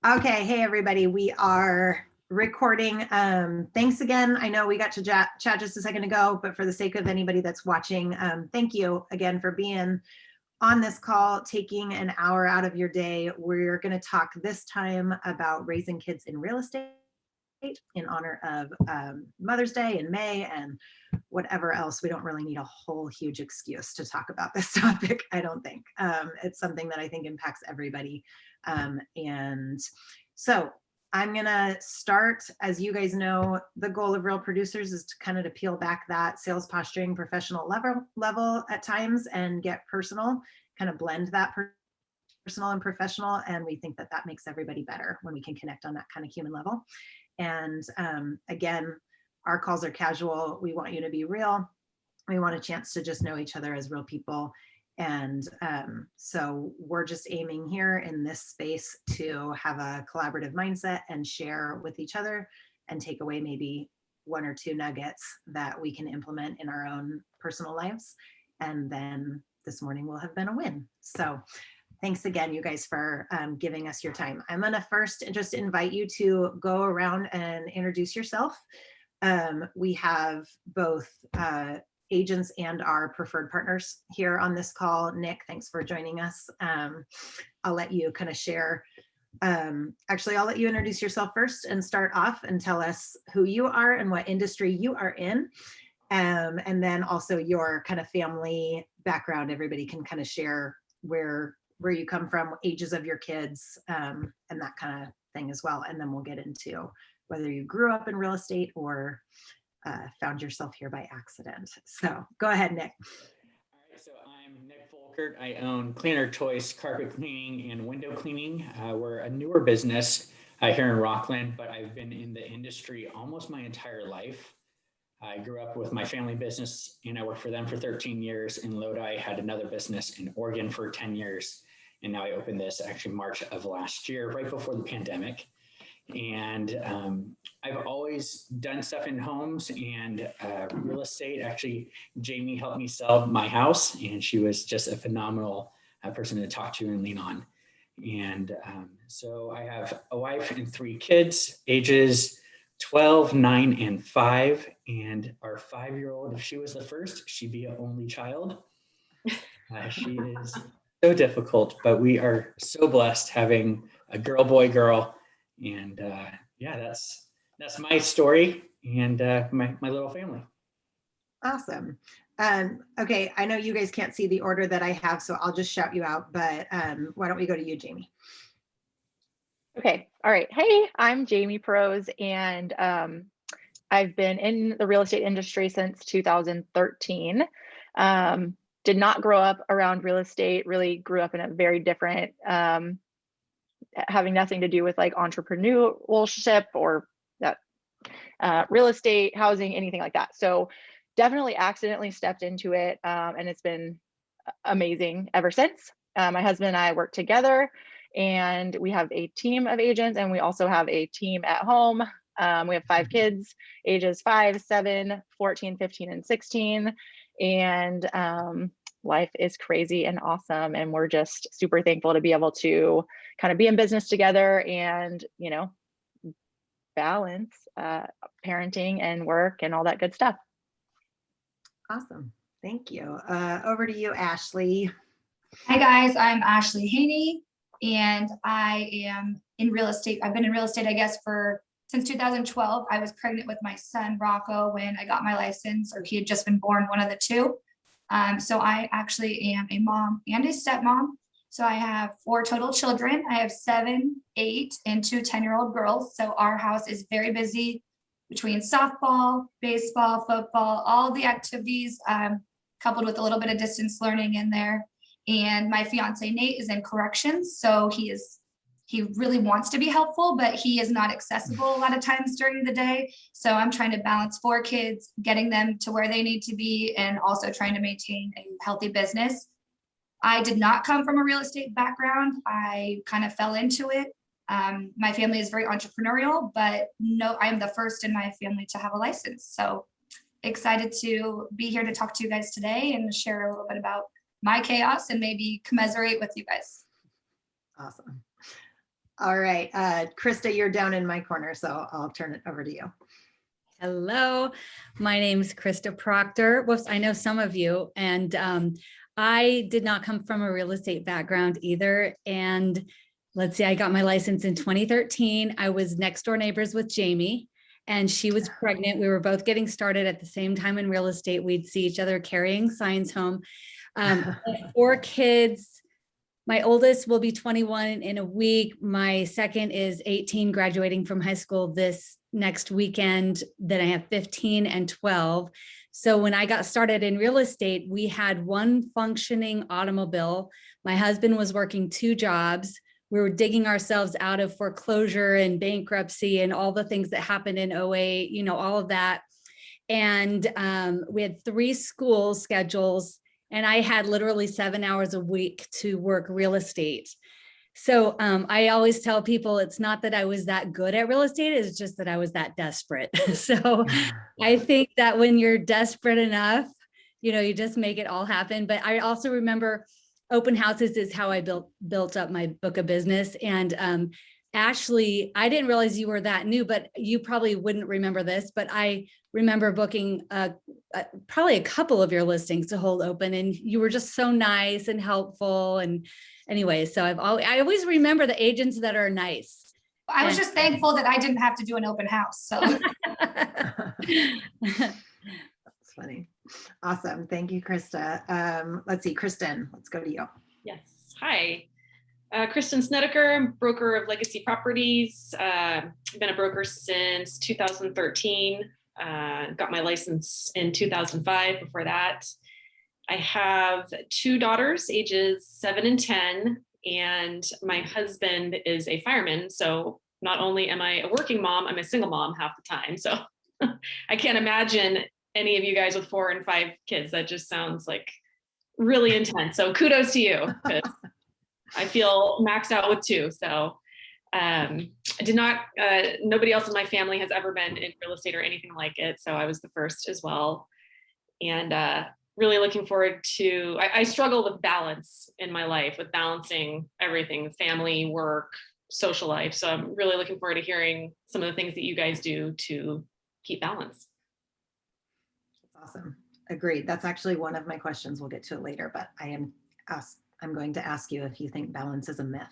Okay, hey everybody, we are recording. Thanks again. I know we got to chat just a second ago, but for the sake of anybody that's watching, thank you again for being on this call, taking an hour out of your day. We're going to talk this time about raising kids in real estate in honor of Mother's Day in May and whatever else. We don't really need a whole huge excuse to talk about this topic, I don't think. It's something that I think impacts everybody. And so I'm gonna start, as you guys know, the goal of Real Producers is to kind of to peel back that sales posturing professional level at times and get personal, kind of blend that personal and professional. And we think that that makes everybody better when we can connect on that kind of human level. And again, our calls are casual. We want you to be real. We want a chance to just know each other as real people. And so we're just aiming here in this space to have a collaborative mindset and share with each other and take away maybe one or two nuggets that we can implement in our own personal lives. And then this morning will have been a win. So thanks again, you guys, for giving us your time. I'm gonna first just invite you to go around and introduce yourself. We have both agents and our preferred partners here on this call. Nick, thanks for joining us. I'll let you kind of share. Actually, I'll let you introduce yourself first and start off and tell us who you are and what industry you are in. And then also your kind of family background. Everybody can kind of share where you come from, ages of your kids, and that kind of thing as well. And then we'll get into whether you grew up in real estate or found yourself here by accident. So go ahead, Nick. All right, so I'm Nick Volkert. I own Cleaner Choice Carpet Cleaning and Window Cleaning. We're a newer business here in Rockland, but I've been in the industry almost my entire life. I grew up with my family business and I worked for them for 13 years in Lodi, had another business in Oregon for 10 years. And now I opened this actually March of last year, right before the pandemic. And I've always done stuff in homes and real estate. Actually, Jamie helped me sell my house, and she was just a phenomenal person to talk to and lean on. And so I have a wife and 3 kids, ages 12, 9, and 5. And our 5-year-old, if she was the first, she'd be an only child. She is so difficult, but we are so blessed having a girl, boy, girl. And yeah, that's my story and my little family. Awesome. Okay, I know you guys can't see the order that I have, so I'll just shout you out, but why don't we go to you, Jamie? Okay, all right. Hey, I'm Jamie Prose, and I've been in the real estate industry since 2013. Did not grow up around real estate, really grew up in a very different, having nothing to do with like entrepreneurship or that real estate, housing, anything like that. So definitely accidentally stepped into it, and it's been amazing ever since. My husband and I work together, and we have a team of agents, and we also have a team at home. We have 5 kids, ages 5, 7, 14, 15, and 16. And life is crazy and awesome. And we're just super thankful to be able to kind of be in business together and, you know, balance parenting and work and all that good stuff. Awesome. Thank you. Over to you, Ashley. Hi guys, I'm Ashley Haney, and I am in real estate. I've been in real estate, I guess, since 2012. I was pregnant with my son, Rocco, when I got my license, or he had just been born, one of the two. So I actually am a mom and a stepmom. So I have 4 total children. I have 7, 8, and 2 10-year-old girls. So our house is very busy between softball, baseball, football, all the activities, coupled with a little bit of distance learning in there. And my fiance, Nate, is in corrections. So he really wants to be helpful, but he is not accessible a lot of times during the day. So I'm trying to balance 4 kids, getting them to where they need to be, and also trying to maintain a healthy business. I did not come from a real estate background. I kind of fell into it. My family is very entrepreneurial, but no, I'm the first in my family to have a license. So excited to be here to talk to you guys today and share a little bit about my chaos and maybe commiserate with you guys. Awesome. All right, Krista, you're down in my corner, so I'll turn it over to you. Hello, my name is Krista Proctor. Whoops, I know some of you, and I did not come from a real estate background either. And let's see, I got my license in 2013. I was next door neighbors with Jamie, and she was pregnant. We were both getting started at the same time in real estate. We'd see each other carrying signs home. I have 4 kids. My oldest will be 21 in a week. My second is 18, graduating from high school this next weekend. Then I have 15 and 12. So when I got started in real estate, we had one functioning automobile. My husband was working 2 jobs. We were digging ourselves out of foreclosure and bankruptcy and all the things that happened in 08, you know, all of that. And we had 3 school schedules, and I had literally 7 hours a week to work real estate. So I always tell people it's not that I was that good at real estate, it's just that I was that desperate. So I think that when you're desperate enough, you know, you just make it all happen. But I also remember open houses is how I built up my book of business. And Ashley, I didn't realize you were that new, but you probably wouldn't remember this, but I remember booking probably a couple of your listings to hold open, and you were just so nice and helpful. And anyway, so I always remember the agents that are nice. I was just thankful that I didn't have to do an open house. So That's funny. Awesome. Thank you, Krista. Let's see, Kristen, let's go to you. Yes. Hi. Kristen Snedeker, I'm broker of legacy properties. I've been a broker since 2013. Got my license in 2005. Before that, I have 2 daughters, ages 7 and 10, and my husband is a fireman. So not only am I a working mom, I'm a single mom half the time. So I can't imagine any of you guys with 4 and 5 kids. That just sounds like really intense. So kudos to you, because I feel maxed out with 2. So I did not, nobody else in my family has ever been in real estate or anything like it. So I was the first as well. And really looking forward to, I struggle with balance in my life, with balancing everything, family, work, social life. So I'm really looking forward to hearing some of the things that you guys do to keep balance. That's awesome. Agreed. That's actually one of my questions. We'll get to it later, but I'm going to ask you if you think balance is a myth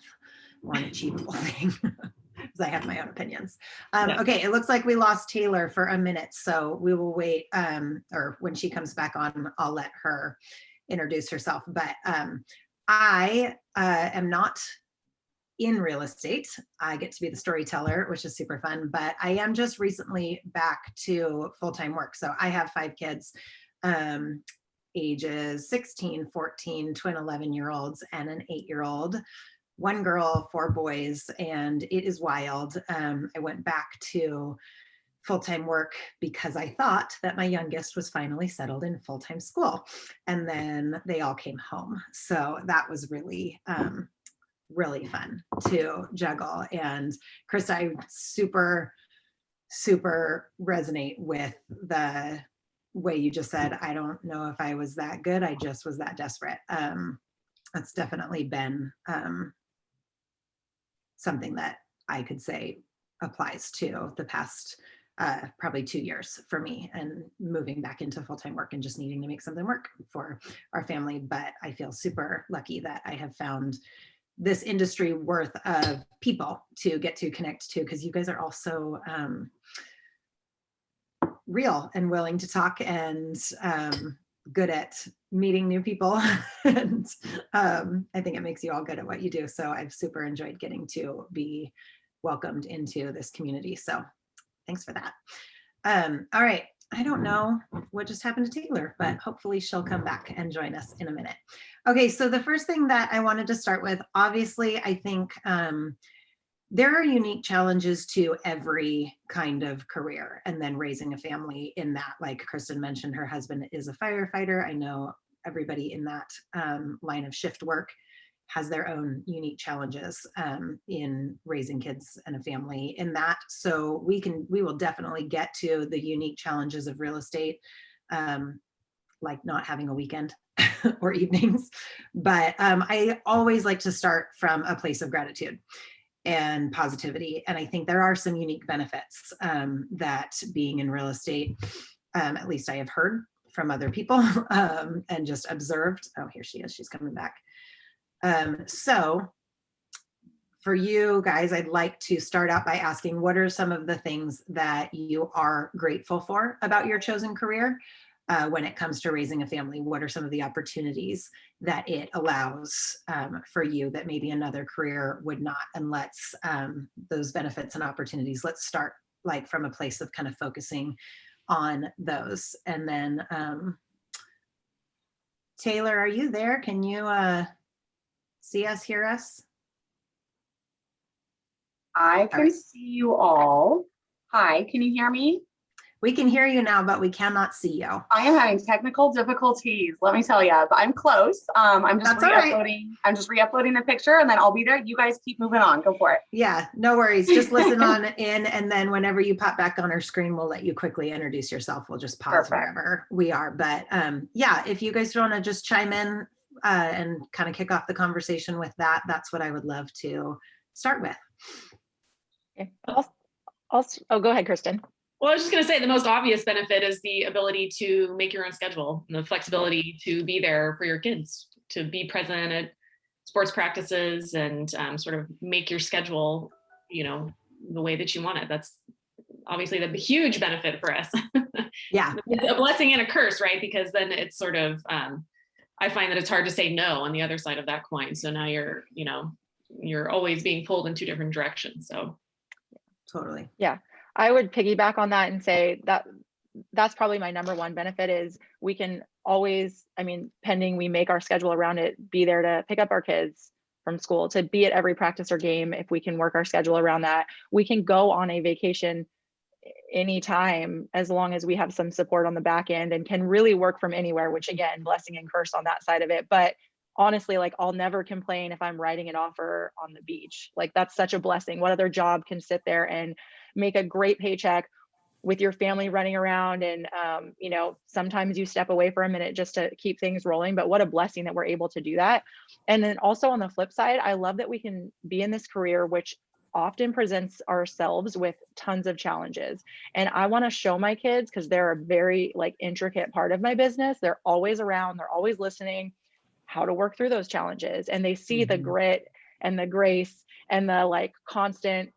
or an achievable thing, because I have my own opinions. Okay, it looks like we lost Taylor for a minute, so we will wait, or when she comes back on, I'll let her introduce herself. But I am not in real estate. I get to be the storyteller, which is super fun, but I am just recently back to full-time work. So I have 5 kids, ages 16, 14, twin 11-year-olds, and an 8-year-old, 1 girl, 4 boys, and it is wild. I went back to full-time work because I thought that my youngest was finally settled in full-time school, and then they all came home. So that was really, really fun to juggle. And Krista, I super resonate with the way you just said, I don't know if I was that good, I just was that desperate. That's definitely been something that I could say applies to the past probably 2 years for me, and moving back into full-time work and just needing to make something work for our family. But I feel super lucky that I have found this industry worth of people to get to connect to, because you guys are all so real and willing to talk, and good at meeting new people. And I think it makes you all good at what you do. So I've super enjoyed getting to be welcomed into this community. So thanks for that. All right. I don't know what just happened to Taylor, but hopefully she'll come back and join us in a minute. Okay, so the first thing that I wanted to start with, obviously, I think there are unique challenges to every kind of career, and then raising a family in that, like Kristen mentioned, her husband is a firefighter. I know everybody in that line of shift work has their own unique challenges in raising kids and a family in that. So we will definitely get to the unique challenges of real estate, like not having a weekend or evenings. But I always like to start from a place of gratitude. and positivity. And I think there are some unique benefits that being in real estate, at least I have heard from other people and just observed. Oh, here she is. She's coming back. So for you guys, I'd like to start out by asking, what are some of the things that you are grateful for about your chosen career when it comes to raising a family? What are some of the opportunities that it allows for you that maybe another career would not? And let's those benefits and opportunities, let's start like from a place of kind of focusing on those. And then Taylor, are you there? Can you see us, hear us? I can right. see you all. Hi, can you hear me? We can hear you now, but we cannot see you. I am having technical difficulties, let me tell you, but I'm close. I'm just That's all right. re-uploading. I'm just re-uploading the picture and then I'll be there. You guys keep moving on. Go for it. Yeah, no worries. Just listen on in, and then whenever you pop back on our screen, we'll let you quickly introduce yourself. We'll just pause Perfect. wherever we are. But yeah, if you guys want to just chime in and kind of kick off the conversation with that, that's what I would love to start with. Okay. Oh, go ahead, Kristen. Well, I was just going to say the most obvious benefit is the ability to make your own schedule and the flexibility to be there for your kids, to be present at sports practices and sort of make your schedule, you know, the way that you want it. That's obviously the huge benefit for us. Yeah. It's a blessing and a curse, right? Because then it's sort of, I find that it's hard to say no on the other side of that coin. So now you're, you know, you're always being pulled in two different directions. So. Totally. Yeah, I would piggyback on that and say that that's probably my number one benefit is we can always, I mean, pending we make our schedule around it, be there to pick up our kids from school, to be at every practice or game. If we can work our schedule around that, we can go on a vacation anytime as long as we have some support on the back end and can really work from anywhere, which again, blessing and curse on that side of it. But honestly, like I'll never complain if I'm writing an offer on the beach. Like that's such a blessing. What other job can sit there and make a great paycheck with your family running around? And you know, sometimes you step away for a minute just to keep things rolling, but what a blessing that we're able to do that. And then also on the flip side, I love that we can be in this career, which often presents ourselves with tons of challenges. And I want to show my kids, because they're a very like intricate part of my business. They're always around, they're always listening, how to work through those challenges. And they see the grit and the grace and the like constant,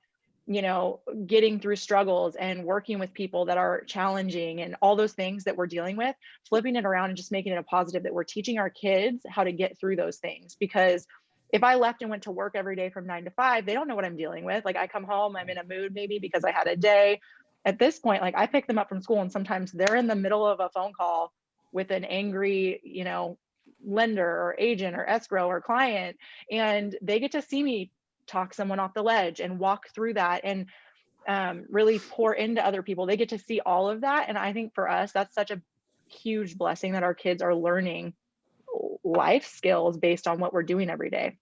you know, getting through struggles and working with people that are challenging and all those things that we're dealing with, flipping it around and just making it a positive that we're teaching our kids how to get through those things. Because if I left and went to work every day from 9 to 5, they don't know what I'm dealing with. Like I come home, I'm in a mood maybe because I had a day. At this point, like I pick them up from school and sometimes they're in the middle of a phone call with an angry, you know, lender or agent or escrow or client, and they get to see me talk someone off the ledge and walk through that and really pour into other people. They get to see all of that. And I think for us, that's such a huge blessing that our kids are learning life skills based on what we're doing every day.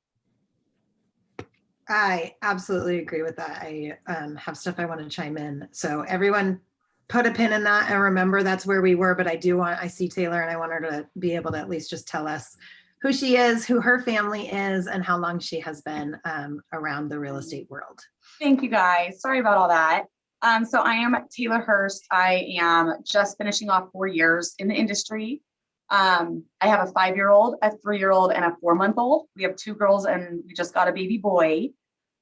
I absolutely agree with that. I have stuff I want to chime in. So everyone put a pin in that and remember that's where we were, but I see Taylor and I want her to be able to at least just tell us who she is, who her family is, and how long she has been around the real estate world. Thank you guys. Sorry about all that. So I am Taylor Hurst. I am just finishing off 4 years in the industry. I have a 5-year-old, a 3-year-old, and a 4-month-old. We have 2 girls and we just got a baby boy.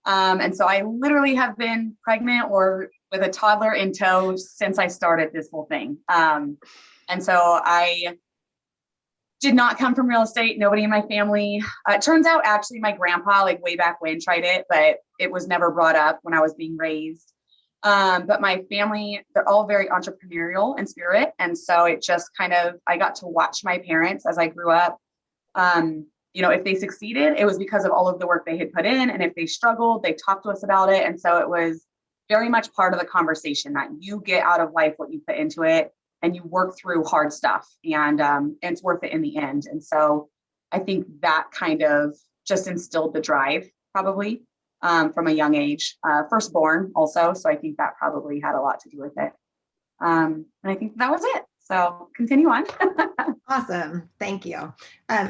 And so I literally have been pregnant or with a toddler in tow since I started this whole thing. And so I did not come from real estate. Nobody in my family. It turns out actually my grandpa, like way back when, tried it, but it was never brought up when I was being raised. But my family, they're all very entrepreneurial in spirit. And so it just kind of, I got to watch my parents as I grew up. You know, if they succeeded, it was because of all of the work they had put in. And if they struggled, they talked to us about it. And so it was very much part of the conversation that you get out of life what you put into it and you work through hard stuff and it's worth it in the end. And so I think that kind of just instilled the drive probably from a young age, firstborn also. So I think that probably had a lot to do with it. And I think that was it. So continue on. Awesome. Thank you.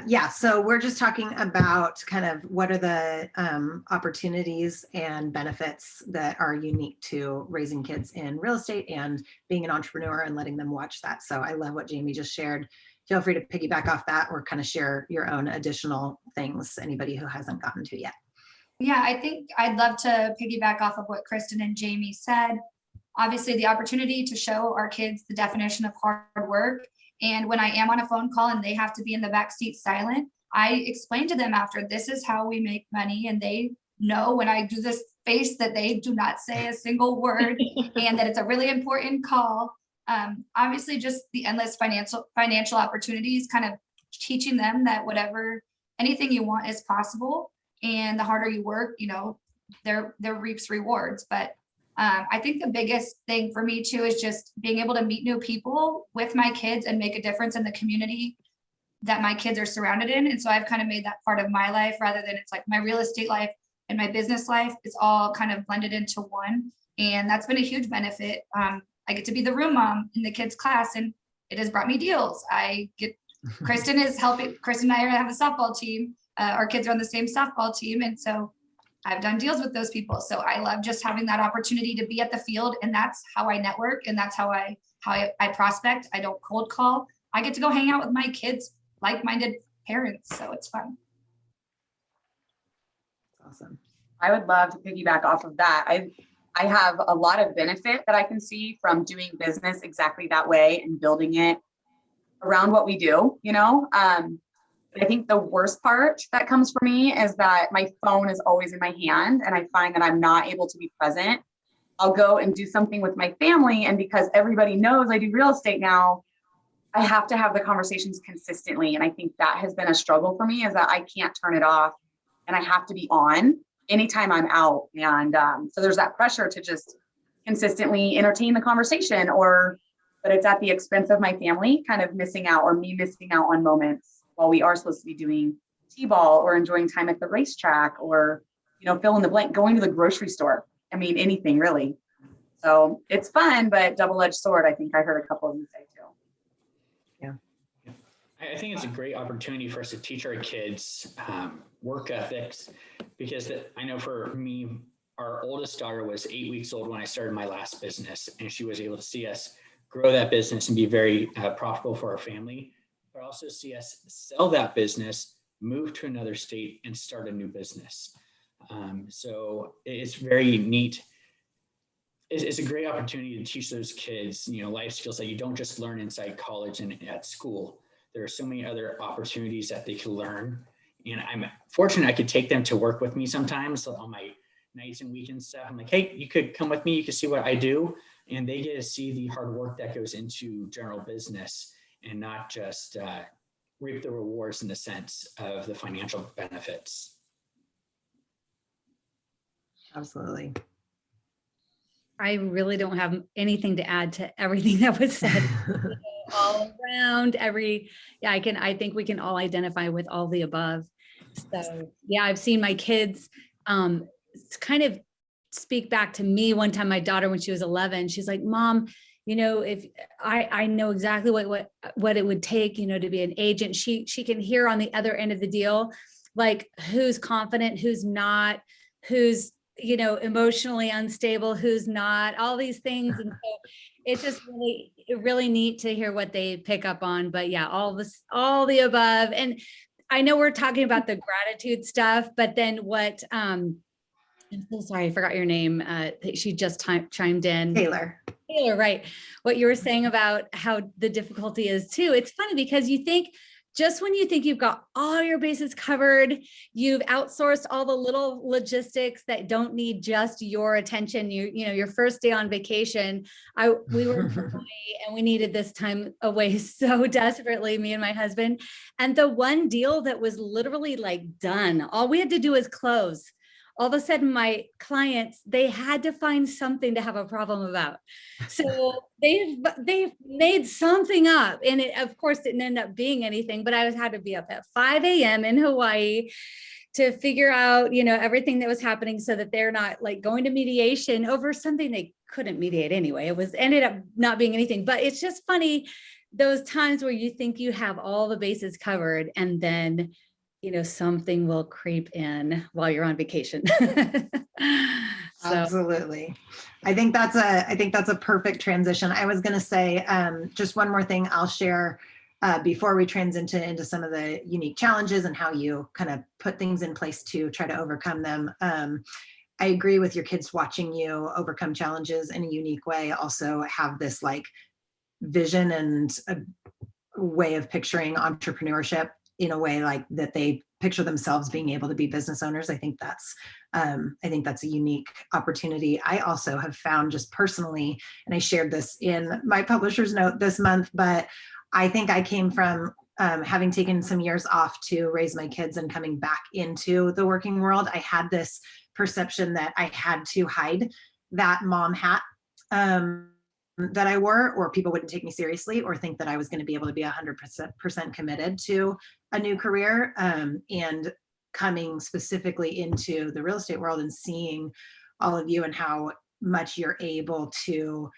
Yeah, so we're just talking about kind of what are the opportunities and benefits that are unique to raising kids in real estate and being an entrepreneur and letting them watch that. So I love what Jamie just shared. Feel free to piggyback off that or kind of share your own additional things, anybody who hasn't gotten to yet. Yeah, I think I'd love to piggyback off of what Kristen and Jamie said. Obviously, the opportunity to show our kids the definition of hard work. And when I am on a phone call and they have to be in the back seat silent, I explain to them after, this is how we make money. And they know when I do this face that they do not say a single word and that it's a really important call. Obviously, just the endless financial opportunities, kind of teaching them that anything you want is possible. And the harder you work, there reaps rewards. But I think the biggest thing for me too is just being able to meet new people with my kids and make a difference in the community that my kids are surrounded in. And so I've kind of made that part of my life, rather than it's like my real estate life and my business life. It's all kind of blended into one. And that's been a huge benefit. I get to be the room mom in the kids' class, and it has brought me deals. Kristen is helping. Kristen and I have a softball team. Our kids are on the same softball team. And so I've done deals with those people. So I love just having that opportunity to be at the field, and that's how I network, and that's how I prospect. I don't cold call. I get to go hang out with my kids, like-minded parents. So it's fun. That's awesome. I would love to piggyback off of that. I have a lot of benefit that I can see from doing business exactly that way and building it around what we do, I think the worst part that comes for me is that my phone is always in my hand, and I find that I'm not able to be present. I'll go and do something with my family, and because everybody knows I do real estate now, I have to have the conversations consistently. And I think that has been a struggle for me, is that I can't turn it off and I have to be on anytime I'm out. And so there's that pressure to just consistently entertain the conversation, but it's at the expense of my family kind of missing out, or me missing out on moments while we are supposed to be doing t-ball or enjoying time at the racetrack, or, fill in the blank, going to the grocery store. I mean, anything really. So it's fun, but double-edged sword, I think I heard a couple of you say too. Yeah. I think it's a great opportunity for us to teach our kids work ethics, because I know for me, our oldest daughter was 8 weeks old when I started my last business, and she was able to see us grow that business and be very profitable for our family, but also see us sell that business, move to another state, and start a new business. So it's very neat. It's a great opportunity to teach those kids, life skills that you don't just learn inside college and at school. There are so many other opportunities that they can learn. And I'm fortunate I could take them to work with me sometimes on my nights and weekend stuff. I'm like, hey, you could come with me. You can see what I do. And they get to see the hard work that goes into general business, and not just reap the rewards in the sense of the financial benefits. Absolutely. I really don't have anything to add to everything that was said. All around I think we can all identify with all the above. So yeah, I've seen my kids kind of speak back to me. One time, my daughter, when she was 11, she's like, Mom, if I know exactly what it would take, to be an agent. She can hear on the other end of the deal, like who's confident, who's not, who's, emotionally unstable, who's not, all these things. And so it's just really neat to hear what they pick up on. But yeah, all the above. And I know we're talking about the gratitude stuff, but then what, I'm so sorry, I forgot your name. She just chimed in. Taylor, right. What you were saying about how the difficulty is too. It's funny because you think, just when you think you've got all your bases covered, you've outsourced all the little logistics that don't need just your attention. Your first day on vacation, we were in Hawaii and we needed this time away so desperately, me and my husband. And the one deal that was literally like done, all we had to do was close. All of a sudden, my clients, they had to find something to have a problem about. So they made something up. And of course, didn't end up being anything, but I had to be up at 5 a.m. in Hawaii to figure out, everything that was happening so that they're not like going to mediation over something they couldn't mediate anyway. It ended up not being anything, but it's just funny those times where you think you have all the bases covered, and then, you know, something will creep in while you're on vacation. So, Absolutely. I think that's a perfect transition. I was going to say just one more thing I'll share before we transition into some of the unique challenges and how you kind of put things in place to try to overcome them. I agree with your kids watching you overcome challenges in a unique way. Also have this like vision and a way of picturing entrepreneurship in a way like that they picture themselves being able to be business owners. I think that's a unique opportunity. I also have found just personally, and I shared this in my publisher's note this month, but I think I came from having taken some years off to raise my kids and coming back into the working world. I had this perception that I had to hide that mom hat that I wore, or people wouldn't take me seriously or think that I was going to be able to be 100% committed to a new career. And coming specifically into the real estate world and seeing all of you and how much you're able to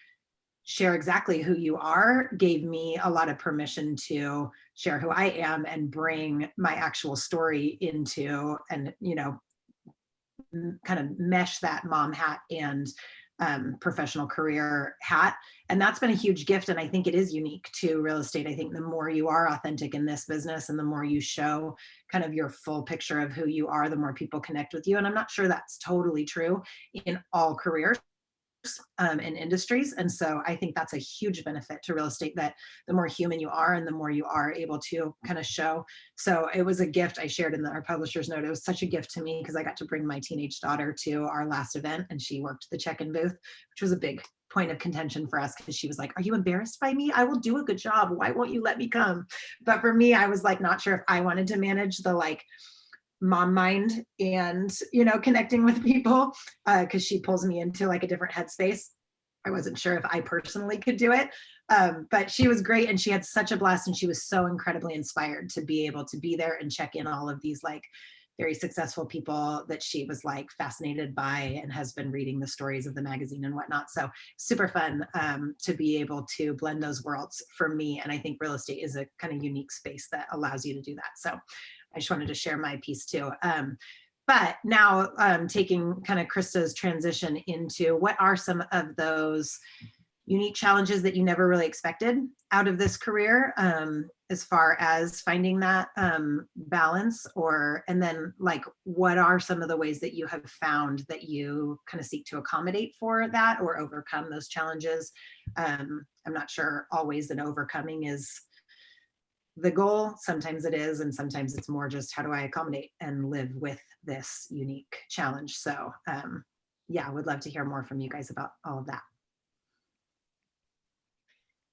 share exactly who you are gave me a lot of permission to share who I am and bring my actual story into, and, you know, kind of mesh that mom hat and professional career hat. And that's been a huge gift. And I think it is unique to real estate. I think the more you are authentic in this business and the more you show kind of your full picture of who you are, the more people connect with you. And I'm not sure that's totally true in all careers and industries. And so I think that's a huge benefit to real estate, that the more human you are and the more you are able to kind of show. So it was a gift I shared in our publisher's note. It was such a gift to me because I got to bring my teenage daughter to our last event and she worked the check-in booth, which was a big point of contention for us because she was like, are you embarrassed by me? I will do a good job. Why won't you let me come? But for me, I was like, not sure if I wanted to manage the like mom mind and, you know, connecting with people because she pulls me into like a different headspace. I wasn't sure if I personally could do it, but she was great and she had such a blast and she was so incredibly inspired to be able to be there and check in all of these like very successful people that she was like fascinated by and has been reading the stories of the magazine and whatnot. So super fun to be able to blend those worlds for me. And I think real estate is a kind of unique space that allows you to do that. So I just wanted to share my piece too. But now taking kind of Krista's transition into what are some of those unique challenges that you never really expected out of this career as far as finding that balance, and then like what are some of the ways that you have found that you kind of seek to accommodate for that or overcome those challenges? I'm not sure always that overcoming is the goal. Sometimes it is, and sometimes it's more just how do I accommodate and live with this unique challenge. So yeah, I would love to hear more from you guys about all of that.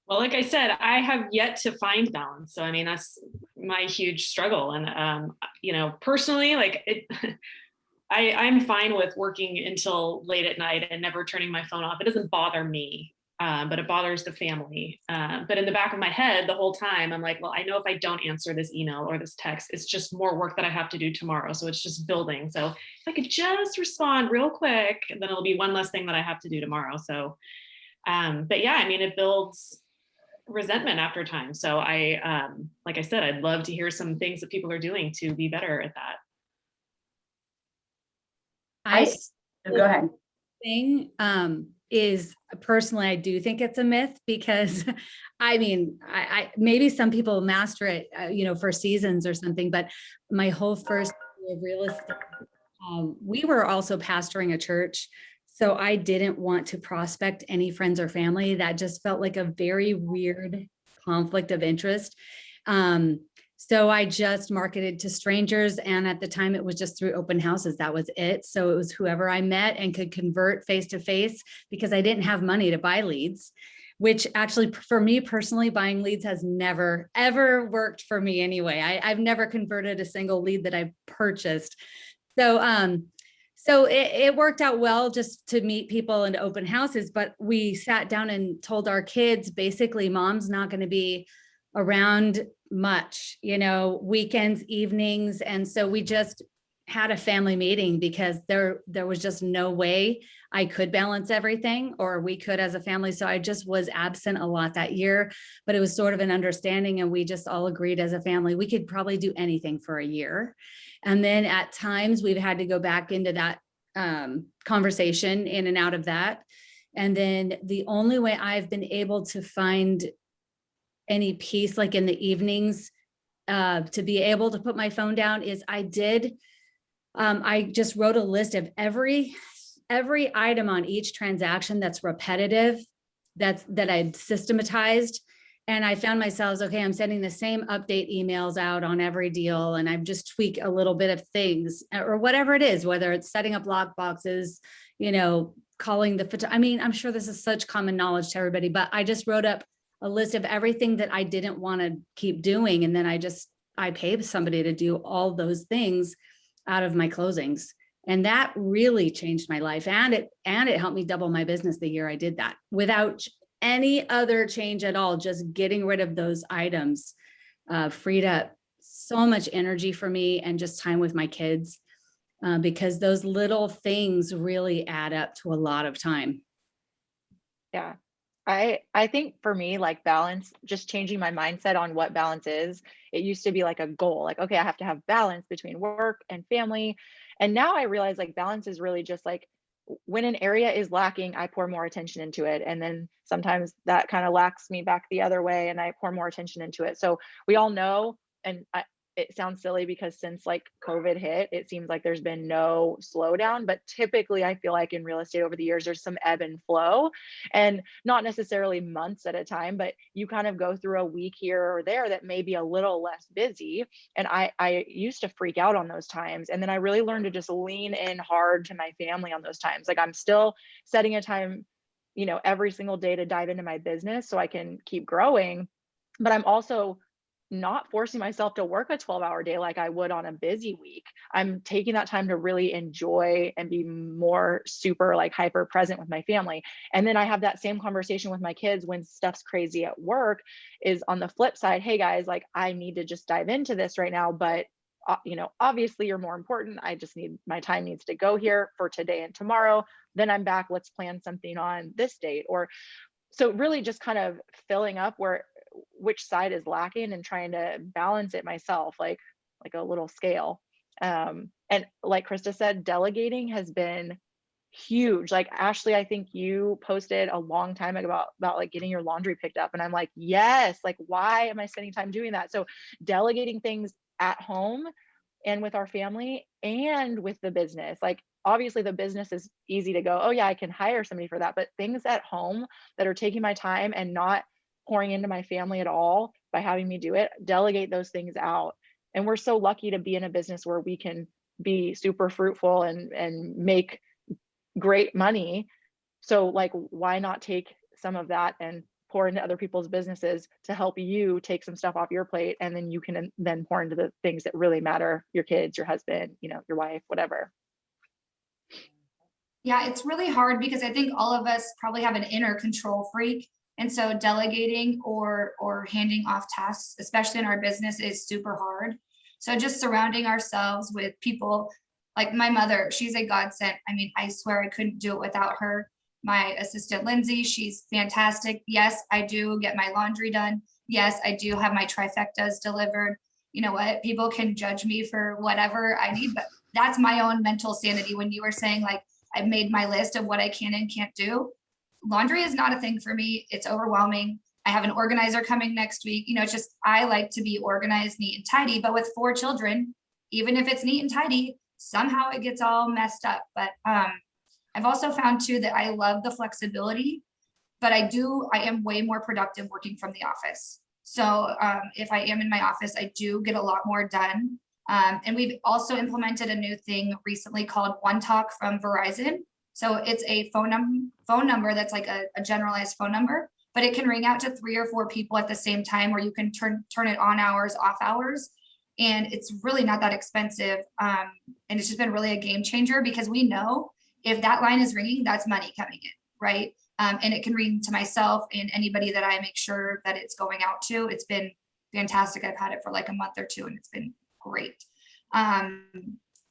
Well, like I said, I have yet to find balance. So, I mean, that's my huge struggle. And, you know, personally, like I'm fine with working until late at night and never turning my phone off. It doesn't bother me. But it bothers the family. But in the back of my head, the whole time, I'm like, well, I know if I don't answer this email or this text, it's just more work that I have to do tomorrow. So it's just building. So if I could just respond real quick, then it'll be one less thing that I have to do tomorrow. So, but yeah, I mean, it builds resentment after time. So like I said, I'd love to hear some things that people are doing to be better at that. Go ahead. Thing is personally, I do think it's a myth because I mean, I maybe some people master it, you know, for seasons or something, but my whole first year of real estate, we were also pastoring a church. So I didn't want to prospect any friends or family. That just felt like a very weird conflict of interest. So I just marketed to strangers. And at the time it was just through open houses. That was it. So it was whoever I met and could convert face-to-face because I didn't have money to buy leads, which actually for me personally, buying leads has never, ever worked for me anyway. I've never converted a single lead that I purchased. So it worked out well just to meet people in open houses, but we sat down and told our kids, basically, mom's not going to be around much, you know, weekends, evenings. And so we just had a family meeting because there was just no way I could balance everything, or we could as a family. So I just was absent a lot that year, but it was sort of an understanding. And we just all agreed as a family, we could probably do anything for a year. And then at times we've had to go back into that conversation, in and out of that. And then the only way I've been able to find any peace, like in the evenings, to be able to put my phone down, is I just wrote a list of every item on each transaction that's repetitive, that I'd systematized. And I found myself, okay, I'm sending the same update emails out on every deal, and I've just tweaked a little bit of things, or whatever it is, whether it's setting up lock boxes, calling the I mean, I'm sure this is such common knowledge to everybody, but I just wrote up a list of everything that I didn't want to keep doing. And then I paid somebody to do all those things out of my closings. And that really changed my life. And it helped me double my business the year I did that, without any other change at all. Just getting rid of those items freed up so much energy for me, and just time with my kids, because those little things really add up to a lot of time. Yeah. I think for me, like balance, just changing my mindset on what balance is. It used to be like a goal, like, okay, I have to have balance between work and family. And now I realize like balance is really just like, when an area is lacking, I pour more attention into it. And then sometimes that kind of lacks me back the other way, and I pour more attention into it. So we all know, and it sounds silly because since like COVID hit, it seems like there's been no slowdown, but typically I feel like in real estate over the years, there's some ebb and flow, and not necessarily months at a time, but you kind of go through a week here or there that may be a little less busy. And I used to freak out on those times. And then I really learned to just lean in hard to my family on those times. Like I'm still setting a time, every single day to dive into my business so I can keep growing. But I'm also not forcing myself to work a 12-hour day like I would on a busy week. I'm taking that time to really enjoy and be more super like hyper present with my family. And then I have that same conversation with my kids when stuff's crazy at work, is on the flip side, hey guys, like I need to just dive into this right now, but obviously you're more important. My time needs to go here for today and tomorrow. Then I'm back. Let's plan something on this date. Or so really just kind of filling up which side is lacking and trying to balance it myself, like a little scale. And like Krista said, delegating has been huge. Like Ashley, I think you posted a long time ago about like getting your laundry picked up. And I'm like, yes, like why am I spending time doing that? So delegating things at home and with our family and with the business, like obviously the business is easy to go, oh yeah, I can hire somebody for that. But things at home that are taking my time and not pouring into my family at all by having me do it, delegate those things out. And we're so lucky to be in a business where we can be super fruitful and make great money. So like, why not take some of that and pour into other people's businesses to help you take some stuff off your plate, and then you can then pour into the things that really matter, your kids, your husband, your wife, whatever. Yeah, it's really hard because I think all of us probably have an inner control freak. And so delegating or handing off tasks, especially in our business, is super hard. So just surrounding ourselves with people like my mother, she's a godsend. I mean, I swear I couldn't do it without her. My assistant, Lindsay, she's fantastic. Yes, I do get my laundry done. Yes, I do have my trifectas delivered. You know what? People can judge me for whatever I need, but that's my own mental sanity. When you were saying like, I've made my list of what I can and can't do. Laundry is not a thing for me. It's overwhelming. I have an organizer coming next week. It's just, I like to be organized, neat and tidy, but with 4 children, even if it's neat and tidy, somehow it gets all messed up. But I've also found too that I love the flexibility, but I am way more productive working from the office. So if I am in my office, I do get a lot more done. And we've also implemented a new thing recently called One Talk from Verizon. So it's a phone number that's like a generalized phone number, but it can ring out to 3 or 4 people at the same time, where you can turn it on hours, off hours. And it's really not that expensive. And it's just been really a game changer, because we know if that line is ringing, that's money coming in, right? And it can ring to myself and anybody that I make sure that it's going out to. It's been fantastic. I've had it for like a month or 2 and it's been great.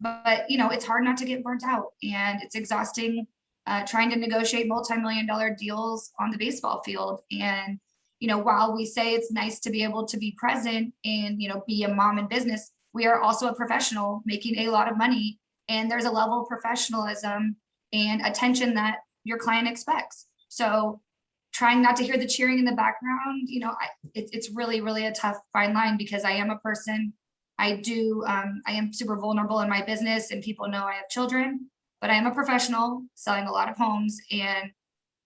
but it's hard not to get burnt out, and it's exhausting trying to negotiate multi-million-dollar deals on the baseball field. And while we say it's nice to be able to be present and be a mom in business, we are also a professional making a lot of money, and there's a level of professionalism and attention that your client expects. So trying not to hear the cheering in the background, it's really, really a tough fine line, because I am a person. I am super vulnerable in my business, and people know I have children, but I am a professional selling a lot of homes. And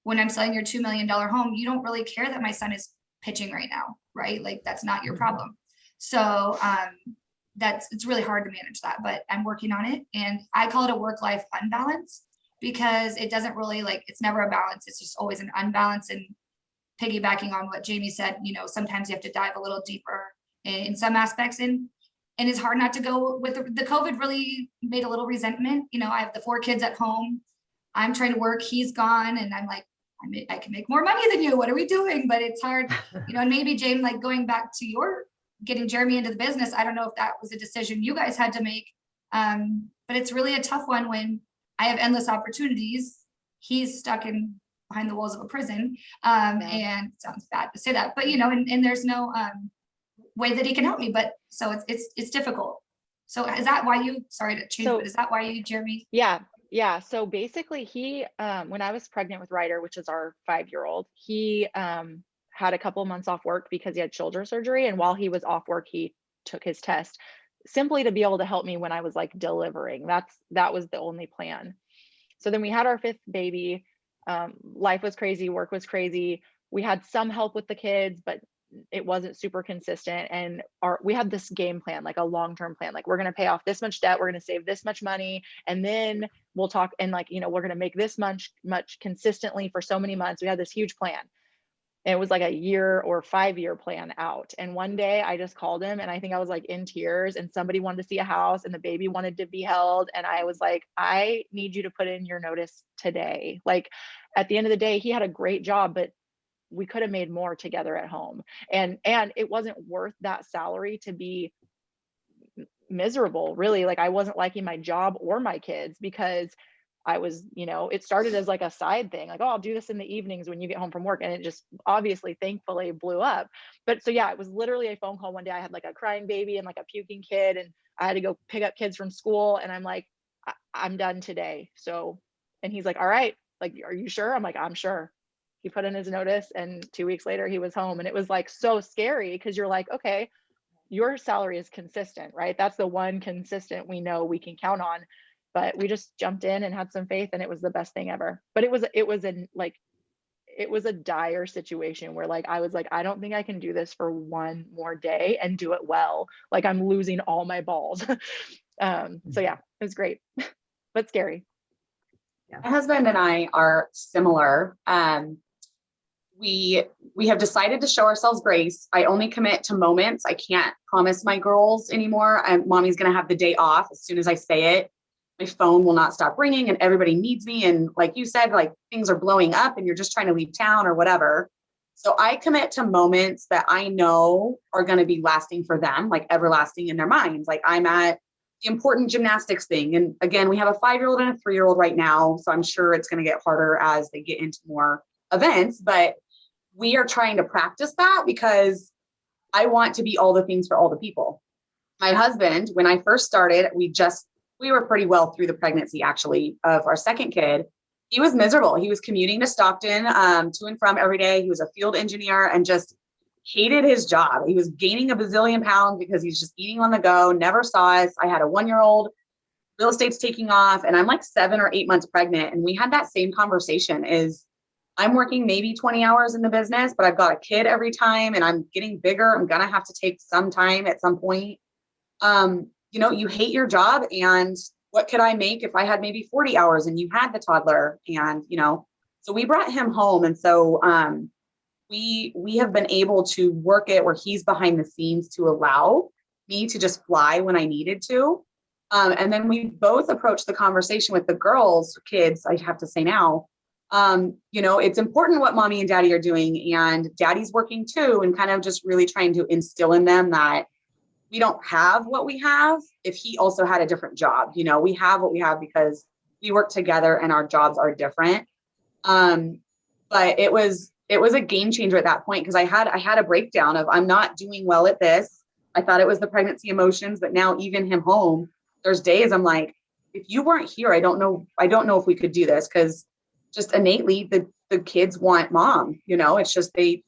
when I'm selling your $2 million home, you don't really care that my son is pitching right now, right? Like, that's not your problem. So it's really hard to manage that, but I'm working on it. And I call it a work-life unbalance, because it doesn't really, it's never a balance. It's just always an unbalance. And piggybacking on what Jamie said, sometimes you have to dive a little deeper in some aspects. And it's hard not to go with the COVID really made a little resentment. I have the 4 kids at home. I'm trying to work, he's gone. And I'm like, I can make more money than you. What are we doing? But it's hard, and maybe James, going back to your getting Jeremy into the business, I don't know if that was a decision you guys had to make. But it's really a tough one when I have endless opportunities. He's stuck behind the walls of a prison. And it sounds bad to say that, but and there's no way that he can help me. But so it's difficult. So is that why you, sorry to change, but is that why you, Jeremy? Yeah. So basically he, when I was pregnant with Ryder, which is our 5-year-old, he had a couple months off work because he had shoulder surgery. And while he was off work, he took his test simply to be able to help me when I was delivering. That was the only plan. So then we had our 5th baby. Life was crazy, work was crazy. We had some help with the kids, but it wasn't super consistent. And we had this game plan, a long-term plan, we're going to pay off this much debt, we're going to save this much money, and then we'll talk, and we're going to make this much consistently for so many months. We had this huge plan, and it was a year or 5-year plan out. And one day I just called him, and I think I was in tears, and somebody wanted to see a house, and the baby wanted to be held, and I was like, I need you to put in your notice today. At the end of the day, he had a great job, but we could have made more together at home. And it wasn't worth that salary to be miserable, really. I wasn't liking my job or my kids, because I was, it started as a side thing, oh, I'll do this in the evenings when you get home from work. And it just obviously, thankfully, blew up. But so yeah, it was literally a phone call one day. I had a crying baby and a puking kid, and I had to go pick up kids from school. And I'm like, I'm done today. So, and he's like, all right, are you sure? I'm like, I'm sure. He put in his notice, and 2 weeks later he was home. And it was so scary, because you're okay, your salary is consistent, right? That's the one consistent we know we can count on. But we just jumped in and had some faith, and it was the best thing ever. But it was a dire situation where I was I don't think I can do this for one more day and do it well. I'm losing all my balls. So yeah, it was great, but scary. My husband and I are similar. We have decided to show ourselves grace. I only commit to moments. I can't promise my girls anymore. Mommy's going to have the day off as soon as I say it. My phone will not stop ringing, and everybody needs me. And like you said, things are blowing up, and you're just trying to leave town or whatever. So I commit to moments that I know are going to be lasting for them, everlasting in their minds. I'm at the important gymnastics thing. And again, we have a 5-year-old and a 3-year-old right now. So I'm sure it's going to get harder as they get into more events, but we are trying to practice that, because I want to be all the things for all the people. My husband, when I first started, we were pretty well through the pregnancy, actually, of our 2nd kid. He was miserable. He was commuting to Stockton to and from every day. He was a field engineer and just hated his job. He was gaining a bazillion pounds because he's just eating on the go, never saw us. I had a 1-year-old, real estate's taking off, and I'm 7 or 8 months pregnant. And we had that same conversation, is I'm working maybe 20 hours in the business, but I've got a kid every time, and I'm getting bigger. I'm going to have to take some time at some point. You hate your job, and what could I make if I had maybe 40 hours and you had the toddler? And, so we brought him home. And so we have been able to work it where he's behind the scenes to allow me to just fly when I needed to. And then we both approached the conversation with the kids, I have to say now, it's important what mommy and daddy are doing, and daddy's working too, and kind of just really trying to instill in them that we don't have what we have if he also had a different job. You know, we have what we have because we work together and our jobs are different. But it was a game changer at that point because I had a breakdown of I'm not doing well at this. I thought it was the pregnancy emotions, but now even him home, there's days I'm like, if you weren't here, I don't know if we could do this, because just innately the kids want mom, you know, it's just they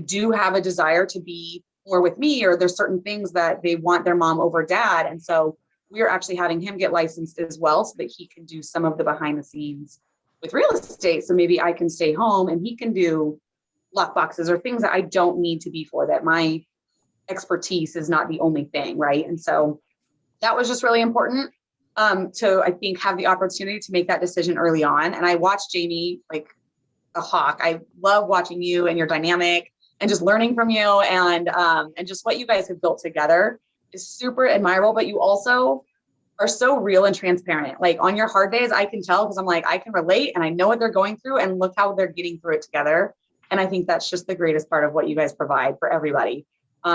do have a desire to be more with me, or there's certain things that they want their mom over dad. And so we're actually having him get licensed as well so that he can do some of the behind the scenes with real estate. So maybe I can stay home and he can do lock boxes or things that I don't need to be for, that my expertise is not the only thing. Right. And so that was just really important to, I think, have the opportunity to make that decision early on. And I watched Jamie like a hawk. I love watching you and your dynamic and just learning from you, and just what you guys have built together is super admirable. But you also are so real and transparent. Like on your hard days, I can tell because I'm like, I can relate and I know what they're going through, and look how they're getting through it together. And I think that's just the greatest part of what you guys provide for everybody.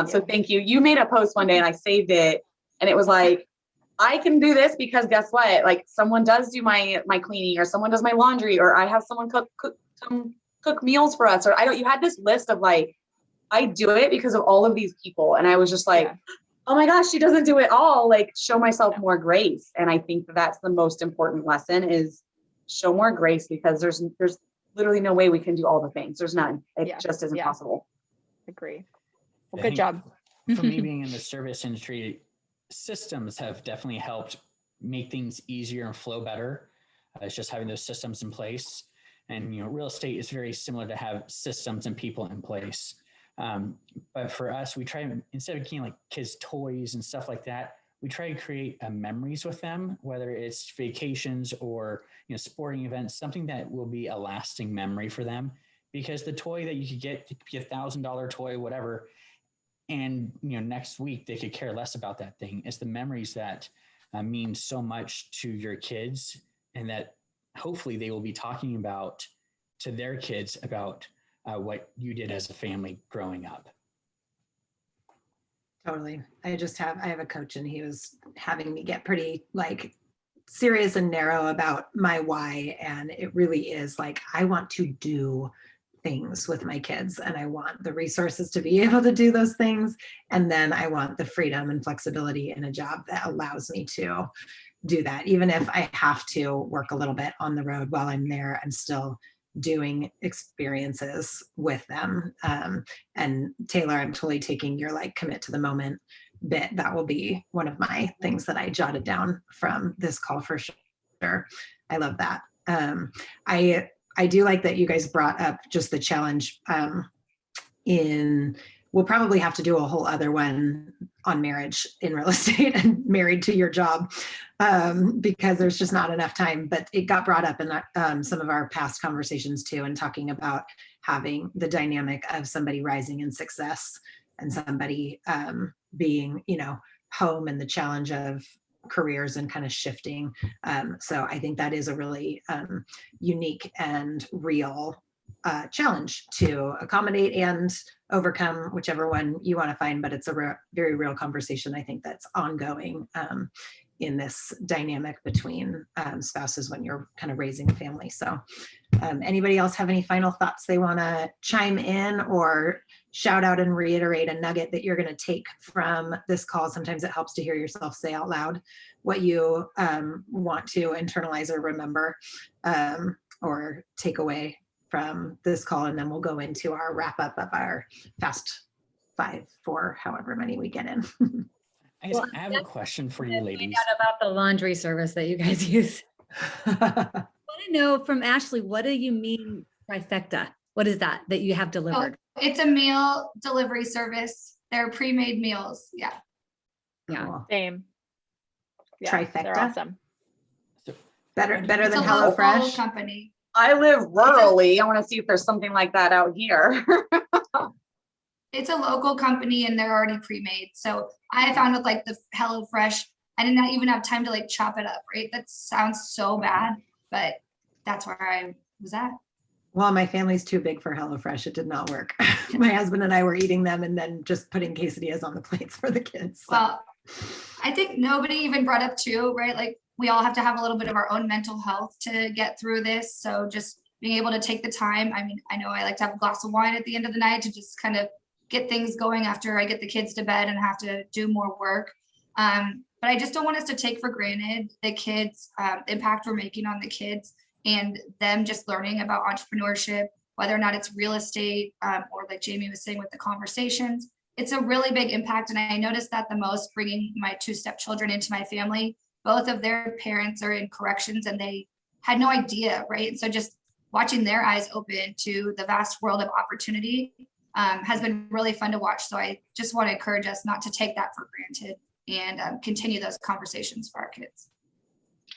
So thank you. You made a post one day and I saved it, and it was like, I can do this because guess what? Like someone does do my cleaning, or someone does my laundry, or I have someone cook meals for us, or you had this list of like, I do it because of all of these people. And I was just like, oh my gosh, she doesn't do it all. Like show myself more grace. And I think that's the most important lesson, is show more grace, because there's literally no way we can do all the things. There's none. It just isn't possible. Agree. I Well, good think job. For me, being in the service industry, systems have definitely helped make things easier and flow better. It's just having those systems in place. And, you know, real estate is very similar to have systems and people in place. But for us, we try, instead of getting like kids' toys and stuff like that, we try to create memories with them, whether it's vacations or, you know, sporting events, something that will be a lasting memory for them. Because the toy that you could get, it could be $1,000 toy, whatever, and, you know, next week they could care less about that thing. It's the memories that mean so much to your kids, and that hopefully they will be talking about to their kids about what you did as a family growing up. Totally. I have a coach, and he was having me get pretty like serious and narrow about my why. And it really is like, I want to do things with my kids, and I want the resources to be able to do those things. And then I want the freedom and flexibility in a job that allows me to do that. Even if I have to work a little bit on the road while I'm there, I'm still doing experiences with them. And Taylor, I'm totally taking your like commit to the moment bit. That will be one of my things that I jotted down from this call for sure. I love that. I do like that you guys brought up just the challenge we'll probably have to do a whole other one on marriage in real estate and married to your job, because there's just not enough time. But it got brought up in some of our past conversations too, and talking about having the dynamic of somebody rising in success and somebody being, you know, home, and the challenge of careers and kind of shifting. So I think that is a really unique and real challenge to accommodate and overcome, whichever one you want to find. But it's a very real conversation, I think, that's ongoing in this dynamic between spouses when you're kind of raising a family. So anybody else have any final thoughts they want to chime in, or shout out and reiterate a nugget that you're going to take from this call? Sometimes it helps to hear yourself say out loud what you want to internalize or remember or take away from this call. And then we'll go into our wrap up of our fast 5 for however many we get in. I guess I have a question for you ladies. About the laundry service that you guys use. I want to know from Ashley, what do you mean trifecta? What is that you have delivered? Oh, it's a meal delivery service. They're pre-made meals. Yeah. Yeah. Cool. Same. Yeah, Trifecta? they're awesome. Better It's than a local HelloFresh. company. I live rurally. I want to see if there's something like that out here. It's a local company and they're already pre-made. So I found with like the HelloFresh, I did not even have time to like chop it up, right? That sounds so bad, but that's where I was at. Well, my family's too big for HelloFresh. It did not work. My husband and I were eating them and then just putting quesadillas on the plates for the kids. So. Well, I think nobody even brought up too, right? Like we all have to have a little bit of our own mental health to get through this. So just being able to take the time. I mean, I know I like to have a glass of wine at the end of the night to just kind of get things going after I get the kids to bed and have to do more work. But I just don't want us to take for granted the kids, impact we're making on the kids and them just learning about entrepreneurship, whether or not it's real estate, or like Jamie was saying with the conversations. It's a really big impact. And I noticed that the most bringing my 2 stepchildren into my family. Both of their parents are in corrections and they had no idea, right? So just watching their eyes open to the vast world of opportunity has been really fun to watch. So I just want to encourage us not to take that for granted and continue those conversations for our kids.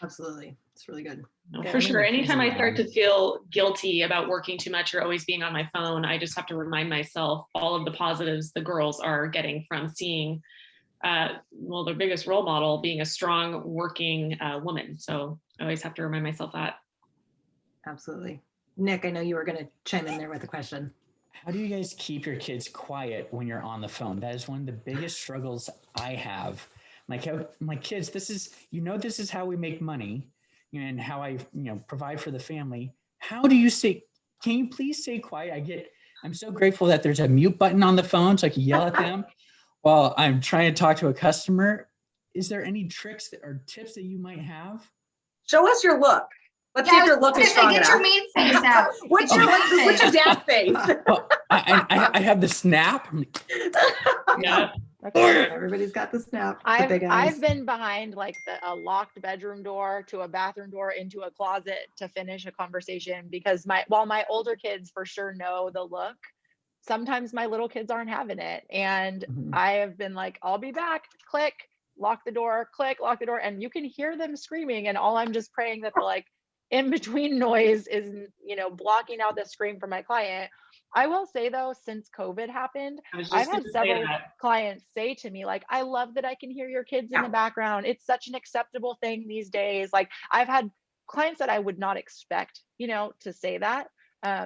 Absolutely. It's really good. No, Yeah, for I sure. mean, Anytime I start to feel guilty about working too much or always being on my phone, I just have to remind myself all of the positives the girls are getting from seeing, well, their biggest role model being a strong working woman. So I always have to remind myself that. Absolutely. Nick, I know you were going to chime in there with a question. How do you guys keep your kids quiet when you're on the phone? That is one of the biggest struggles I have. My kids, this is how we make money and how I, provide for the family. How do you say, can you please stay quiet? I'm so grateful that there's a mute button on the phone so I can yell at them while I'm trying to talk to a customer. Is there any tricks or tips that you might have? Show us your look. Let's see if your look is strong Get enough. your mean face out. What's your dad face? Well, I have the snap. Yeah. Everybody's got the snap. The big eyes. I've been behind like a locked bedroom door to a bathroom door into a closet to finish a conversation because while my older kids for sure know the look, sometimes my little kids aren't having it. And I have been like, I'll be back, click, lock the door, click, lock the door. And you can hear them screaming. And all I'm just praying that the like in between noise is, blocking out the scream for my client. I will say though, since COVID happened, I've had several clients say to me, like, I love that I can hear your kids in the background. It's such an acceptable thing these days. Like I've had clients that I would not expect, to say that,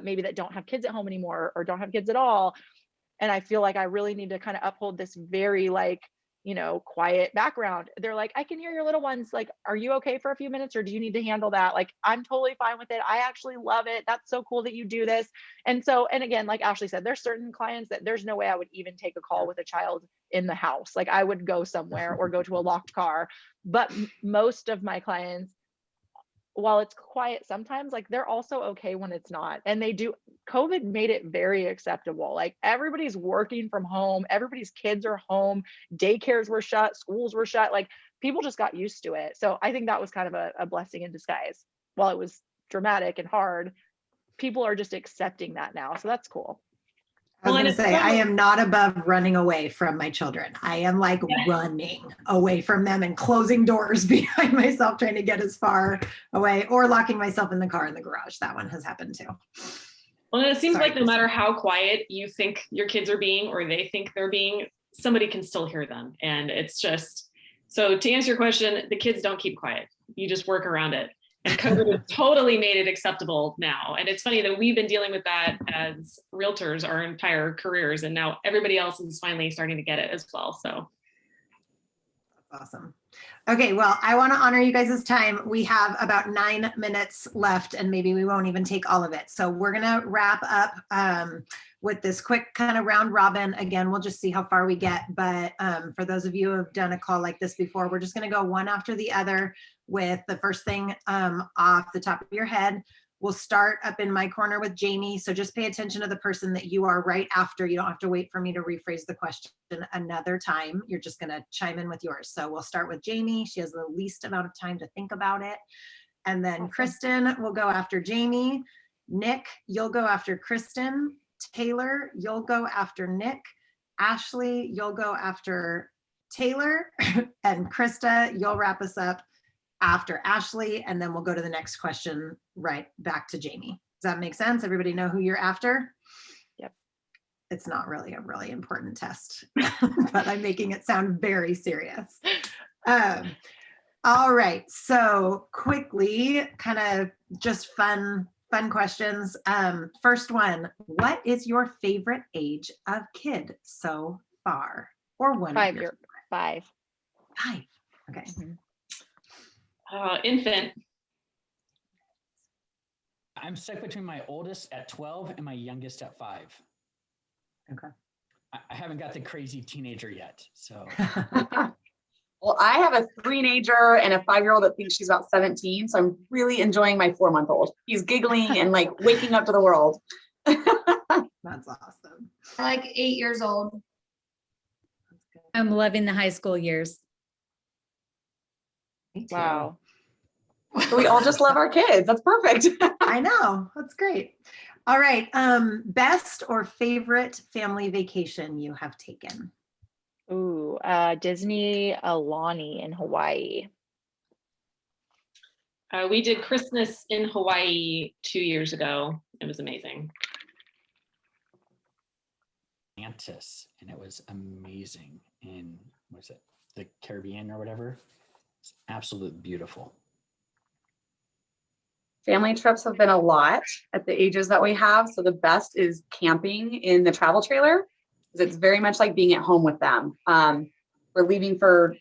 maybe that don't have kids at home anymore or don't have kids at all. And I feel like I really need to kind of uphold this very quiet background. They're like, I can hear your little ones. Like, are you okay for a few minutes or do you need to handle that? Like, I'm totally fine with it. I actually love it. That's so cool that you do this. And again, like Ashley said, there's certain clients that there's no way I would even take a call with a child in the house. Like I would go somewhere or go to a locked car. But most of my clients, while it's quiet sometimes, like they're also okay when it's not. And COVID made it very acceptable. Like everybody's working from home, everybody's kids are home, daycares were shut, schools were shut, like people just got used to it. So I think that was kind of a blessing in disguise. While it was dramatic and hard, people are just accepting that now. So that's cool. I was going to say, I am not above running away from my children. I am like running away from them and closing doors behind myself, trying to get as far away or locking myself in the car in the garage. That one has happened too. Well, it seems like no matter how quiet you think your kids are being or they think they're being, somebody can still hear them. And it's just, so to answer your question, the kids don't keep quiet. You just work around it. And COVID has totally made it acceptable now. And it's funny that we've been dealing with that as realtors our entire careers. And now everybody else is finally starting to get it as well. So. Awesome. Okay, well, I want to honor you guys' time. We have about 9 minutes left and maybe we won't even take all of it. So we're going to wrap up with this quick kind of round robin. Again, we'll just see how far we get. But for those of you who have done a call like this before, we're just going to go one after the other with the first thing off the top of your head. We'll start up in my corner with Jamie. So just pay attention to the person that you are right after. You don't have to wait for me to rephrase the question another time. You're just going to chime in with yours. So we'll start with Jamie. She has the least amount of time to think about it. And then Kristen will go after Jamie. Nick, you'll go after Kristen. Taylor, you'll go after Nick. Ashley, you'll go after Taylor. And Krista, you'll wrap us up after Ashley, and then we'll go to the next question right back to Jamie. Does that make sense? Everybody know who you're after? Yep. It's not really a really important test, but I'm making it sound very serious. All right, so quickly, kind of just fun fun questions. First one, what is your favorite age of kid so far? Or one of 5 your year, 5. 5. Okay. Infant. I'm stuck between my oldest at 12 and my youngest at 5. Okay. I haven't got the crazy teenager yet. So Well, I have a 3-teenager and a 5-year-old that thinks she's about 17. So I'm really enjoying my 4-month-old. He's giggling and like waking up to the world. That's awesome. I like 8 years old. That's good. I'm loving the high school years. Me too. Wow. So we all just love our kids. That's perfect. I know. That's great. All right. Best or favorite family vacation you have taken? Ooh, Disney Alani in Hawaii. We did Christmas in Hawaii 2 years ago. It was amazing. Atlantis, and it was amazing in, what is it, the Caribbean or whatever. It's absolutely beautiful. Family trips have been a lot at the ages that we have. So the best is camping in the travel trailer, because it's very much like being at home with them. We're leaving for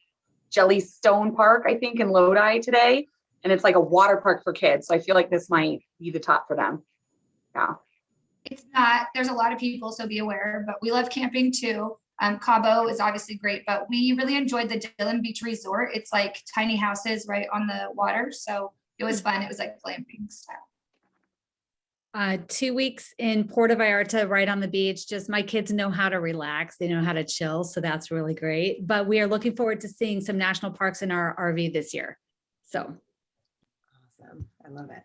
Jellystone Park, I think, in Lodi today. And it's like a water park for kids. So I feel like this might be the top for them. Yeah. It's not, there's a lot of people, so be aware, but we love camping too. Cabo is obviously great, but we really enjoyed the Dillon Beach Resort. It's like tiny houses right on the water. So it was fun. It was like glamping style. 2 weeks in Puerto Vallarta, right on the beach. Just my kids know how to relax. They know how to chill. So that's really great. But we are looking forward to seeing some national parks in our RV this year. So Awesome. I love it.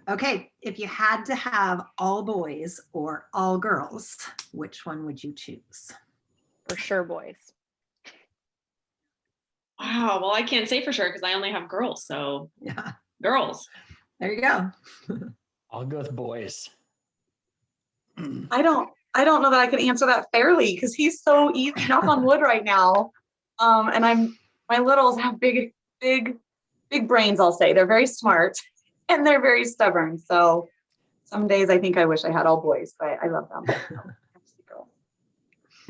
Okay. If you had to have all boys or all girls, which one would you choose? For sure, boys. Wow. Well, I can't say for sure because I only have girls. So Yeah. girls. There you go. I'll go with boys. I don't know that I can answer that fairly because he's so easy, knock on wood right now. And my littles have big brains, I'll say. They're very smart and they're very stubborn. So some days I think I wish I had all boys, but I love them.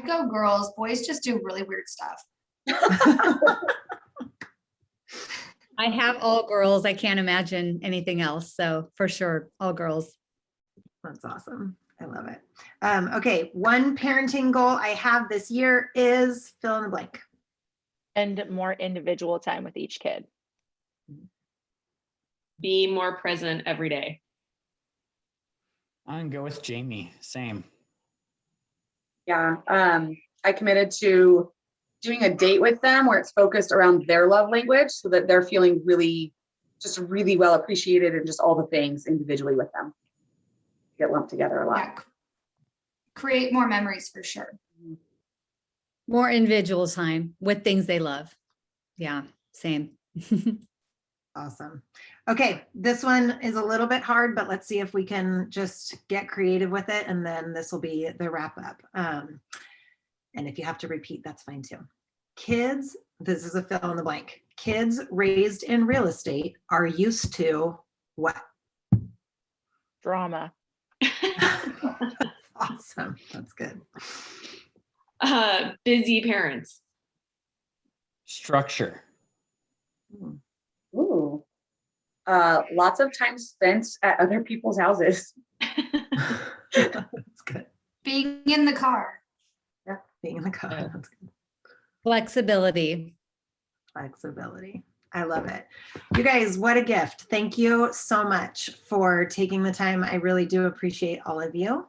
Go girls. Boys just do really weird stuff. I have all girls. I can't imagine anything else. So for sure, all girls. That's awesome. I love it. Okay. One parenting goal I have this year is fill in the blank. And more individual time with each kid. Be more present every day. I'm gonna go with Jamie. Same. Yeah. I committed to doing a date with them where it's focused around their love language so that they're feeling really well appreciated and just all the things individually with them. Get lumped together a lot. Yeah. Create more memories for sure. More individual time with things they love. Yeah, same. Awesome. Okay. This one is a little bit hard, but let's see if we can just get creative with it. And then this will be the wrap up. And if you have to repeat, that's fine too. Kids, this is a fill in the blank. Kids raised in real estate are used to what? Drama. Awesome. That's good. Busy parents. Structure. Ooh. Lots of time spent at other people's houses. That's good. Being in the car. Yeah, being in the car. That's good. Flexibility. Flexibility. I love it. You guys, what a gift. Thank you so much for taking the time. I really do appreciate all of you.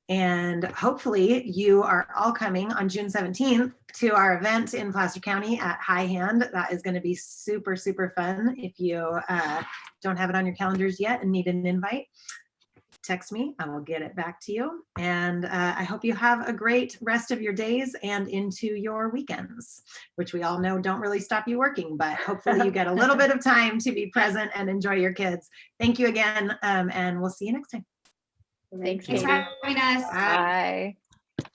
And hopefully you are all coming on June 17th to our event in Placer County at High Hand. That is going to be super, super fun. If you don't have it on your calendars yet and need an invite, text me. I will get it back to you. And I hope you have a great rest of your days and into your weekends, which we all know don't really stop you working, but hopefully you get a little bit of time to be present and enjoy your kids. Thank you again. And we'll see you next time. Thanks, Thanks for Katie. having us. Bye. Bye.